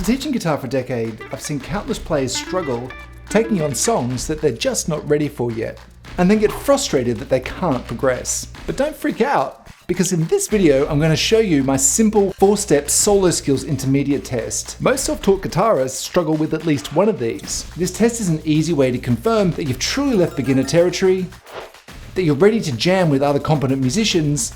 After teaching guitar for a decade, I've seen countless players struggle taking on songs that they're just not ready for yet, and then get frustrated that they can't progress. But don't freak out, because in this video I'm going to show you my simple 4-step solo skills intermediate test. Most self-taught guitarists struggle with at least one of these. This test is an easy way to confirm that you've truly left beginner territory, that you're ready to jam with other competent musicians,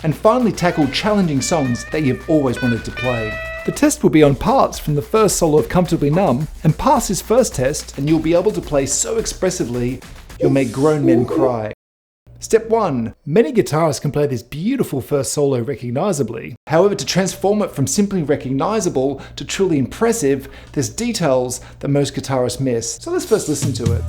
and finally tackle challenging songs that you've always wanted to play. The test will be on parts from the first solo of Comfortably Numb, and pass this first test and you'll be able to play so expressively you'll make grown men cry. Step 1. Many guitarists can play this beautiful first solo recognisably. However, to transform it from simply recognisable to truly impressive, there's details that most guitarists miss. So let's first listen to it.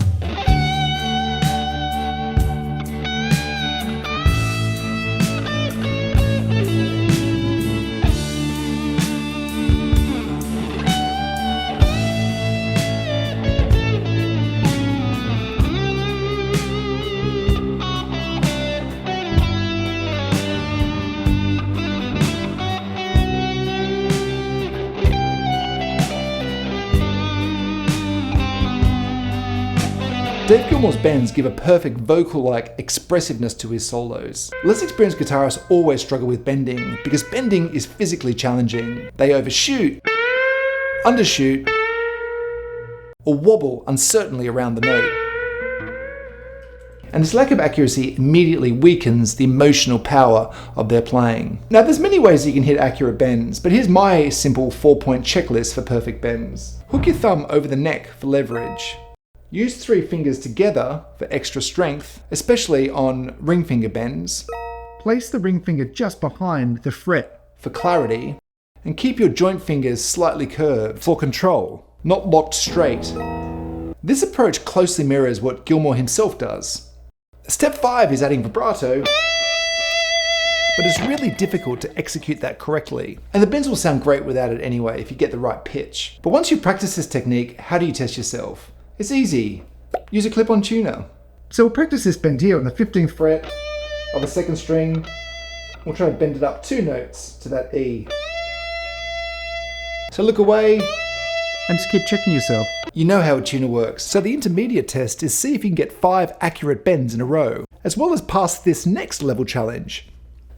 Dave Gilmour's bends give a perfect vocal-like expressiveness to his solos. Less experienced guitarists always struggle with bending because bending is physically challenging. They overshoot, undershoot, or wobble uncertainly around the note. And this lack of accuracy immediately weakens the emotional power of their playing. Now there's many ways you can hit accurate bends, but here's my simple 4-point checklist for perfect bends. Hook your thumb over the neck for leverage. Use 3 fingers together for extra strength, especially on ring finger bends. Place the ring finger just behind the fret for clarity, and keep your joint fingers slightly curved for control, not locked straight. This approach closely mirrors what Gilmour himself does. Step 5 is adding vibrato, but it's really difficult to execute that correctly. And the bends will sound great without it anyway if you get the right pitch. But once you practice this technique, how do you test yourself? It's easy. Use a clip-on tuner. So we'll practice this bend here on the 15th fret of the 2nd string. We'll try to bend it up 2 notes to that E. So look away and just keep checking yourself. You know how a tuner works. So the intermediate test is see if you can get 5 accurate bends in a row, as well as pass this next level challenge.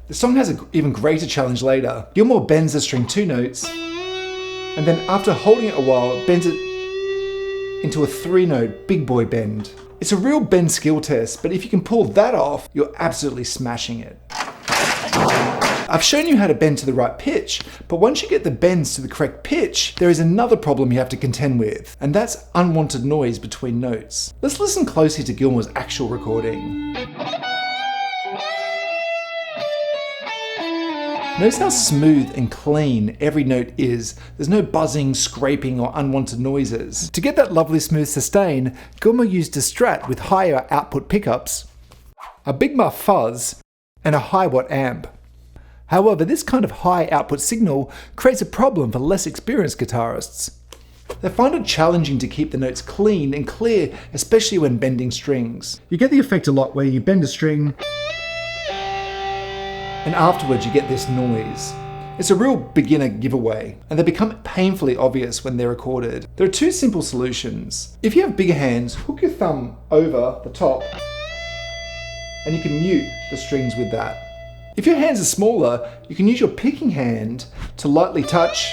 The song has an even greater challenge later. Gilmour bends the string 2 notes, and then after holding it a while, bends it into a 3-note big boy bend. It's a real bend skill test, but if you can pull that off, you're absolutely smashing it. I've shown you how to bend to the right pitch, but once you get the bends to the correct pitch, there is another problem you have to contend with, and that's unwanted noise between notes. Let's listen closely to Gilmour's actual recording. Notice how smooth and clean every note is. There's no buzzing, scraping, or unwanted noises. To get that lovely smooth sustain, Gilmour used a Strat with higher output pickups, a Big Muff fuzz, and a high watt amp. However, this kind of high output signal creates a problem for less experienced guitarists. They find it challenging to keep the notes clean and clear, especially when bending strings. You get the effect a lot where you bend a string, and afterwards you get this noise. It's a real beginner giveaway, and they become painfully obvious when they're recorded. There are 2 simple solutions. If you have bigger hands, hook your thumb over the top, and you can mute the strings with that. If your hands are smaller, you can use your picking hand to lightly touch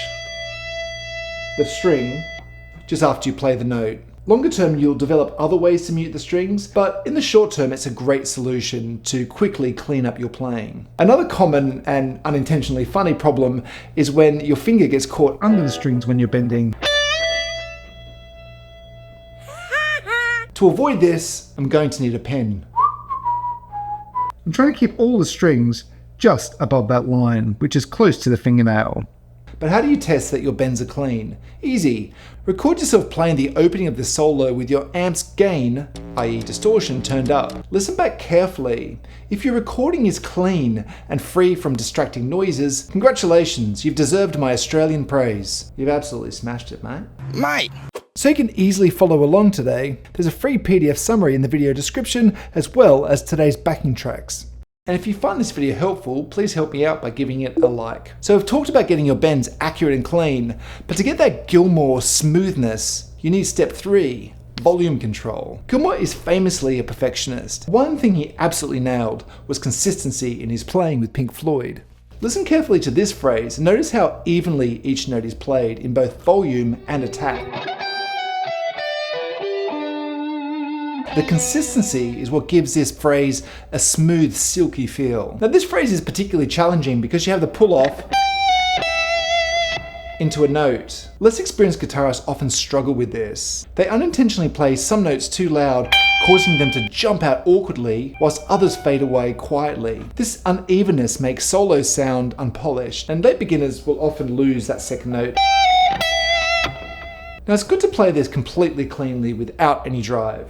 the string just after you play the note. Longer term, you'll develop other ways to mute the strings, but in the short term, it's a great solution to quickly clean up your playing. Another common and unintentionally funny problem is when your finger gets caught under the strings when you're bending. To avoid this, I'm going to need a pen. I'm trying to keep all the strings just above that line, which is close to the fingernail. But how do you test that your bends are clean? Easy. Record yourself playing the opening of the solo with your amp's gain, i.e. distortion, turned up. Listen back carefully. If your recording is clean and free from distracting noises, congratulations, you've deserved my Australian praise. You've absolutely smashed it, mate. So you can easily follow along today, there's a free PDF summary in the video description as well as today's backing tracks. And if you find this video helpful, please help me out by giving it a like. So we've talked about getting your bends accurate and clean, but to get that Gilmour smoothness, you need step 3, volume control. Gilmour is famously a perfectionist. One thing he absolutely nailed was consistency in his playing with Pink Floyd. Listen carefully to this phrase and notice how evenly each note is played in both volume and attack. The consistency is what gives this phrase a smooth, silky feel. Now this phrase is particularly challenging because you have the pull off into a note. Less experienced guitarists often struggle with this. They unintentionally play some notes too loud, causing them to jump out awkwardly, whilst others fade away quietly. This unevenness makes solos sound unpolished, and late beginners will often lose that second note. Now it's good to play this completely cleanly without any drive.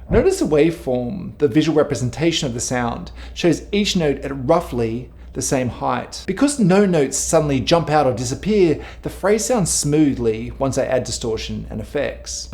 Notice the waveform, the visual representation of the sound, shows each note at roughly the same height. Because no notes suddenly jump out or disappear, the phrase sounds smoothly once I add distortion and effects.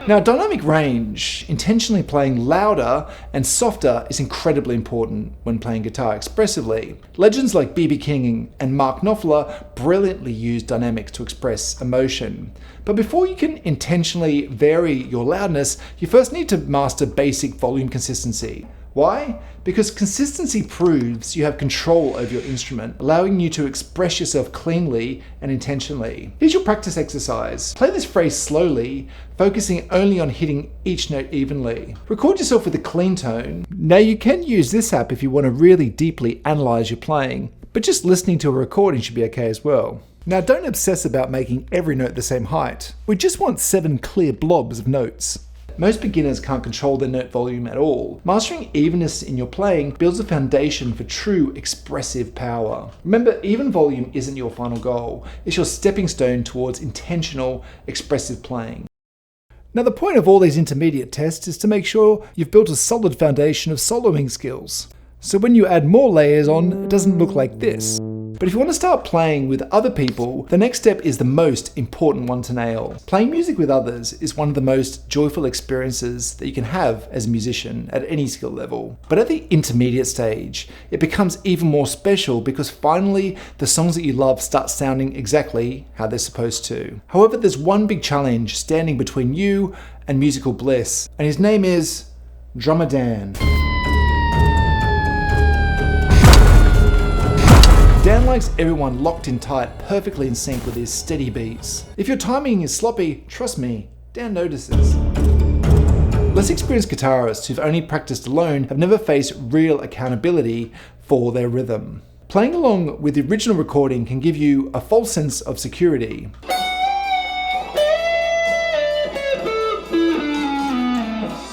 Now, dynamic range, intentionally playing louder and softer, is incredibly important when playing guitar expressively. Legends like B.B. King and Mark Knopfler brilliantly use dynamics to express emotion. But before you can intentionally vary your loudness, you first need to master basic volume consistency. Why? Because consistency proves you have control over your instrument, allowing you to express yourself cleanly and intentionally. Here's your practice exercise. Play this phrase slowly, focusing only on hitting each note evenly. Record yourself with a clean tone. Now you can use this app if you want to really deeply analyze your playing, but just listening to a recording should be okay as well. Now don't obsess about making every note the same height. We just want 7 clear blobs of notes. Most beginners can't control their note volume at all. Mastering evenness in your playing builds a foundation for true expressive power. Remember, even volume isn't your final goal. It's your stepping stone towards intentional, expressive playing. Now the point of all these intermediate tests is to make sure you've built a solid foundation of soloing skills. So when you add more layers on, it doesn't look like this. But if you want to start playing with other people, the next step is the most important one to nail. Playing music with others is one of the most joyful experiences that you can have as a musician at any skill level. But at the intermediate stage, it becomes even more special because finally the songs that you love start sounding exactly how they're supposed to. However, there's one big challenge standing between you and musical bliss, and his name is Drummer Dan. Dan likes everyone locked in tight, perfectly in sync with his steady beats. If your timing is sloppy, trust me, Dan notices. Less experienced guitarists who've only practiced alone have never faced real accountability for their rhythm. Playing along with the original recording can give you a false sense of security.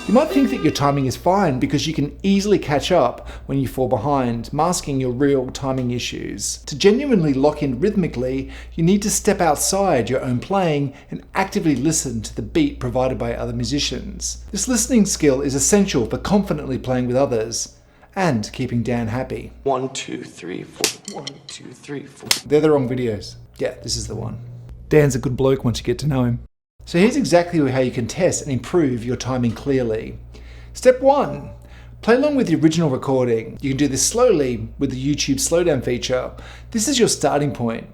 You might think that your timing is fine because you can easily catch up when you fall behind, masking your real timing issues. To genuinely lock in rhythmically, you need to step outside your own playing and actively listen to the beat provided by other musicians. This listening skill is essential for confidently playing with others and keeping Dan happy. 1, 2, 3, 4. 1, 2, 3, 4. They're the wrong videos. Yeah, this is the one. Dan's a good bloke once you get to know him. So here's exactly how you can test and improve your timing clearly. Step 1. Play along with the original recording. You can do this slowly with the YouTube slowdown feature. This is your starting point.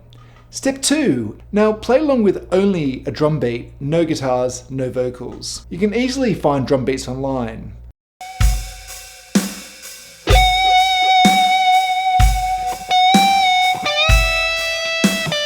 Step 2. Now play along with only a drum beat, no guitars, no vocals. You can easily find drum beats online.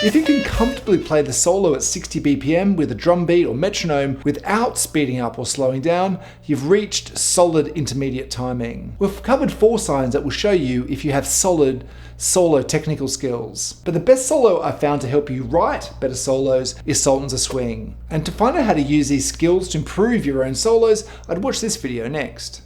If you can comfortably play the solo at 60 BPM with a drum beat or metronome without speeding up or slowing down, you've reached solid intermediate timing. We've covered 4 signs that will show you if you have solid solo technical skills. But the best solo I've found to help you write better solos is Sultans of Swing. And to find out how to use these skills to improve your own solos, I'd watch this video next.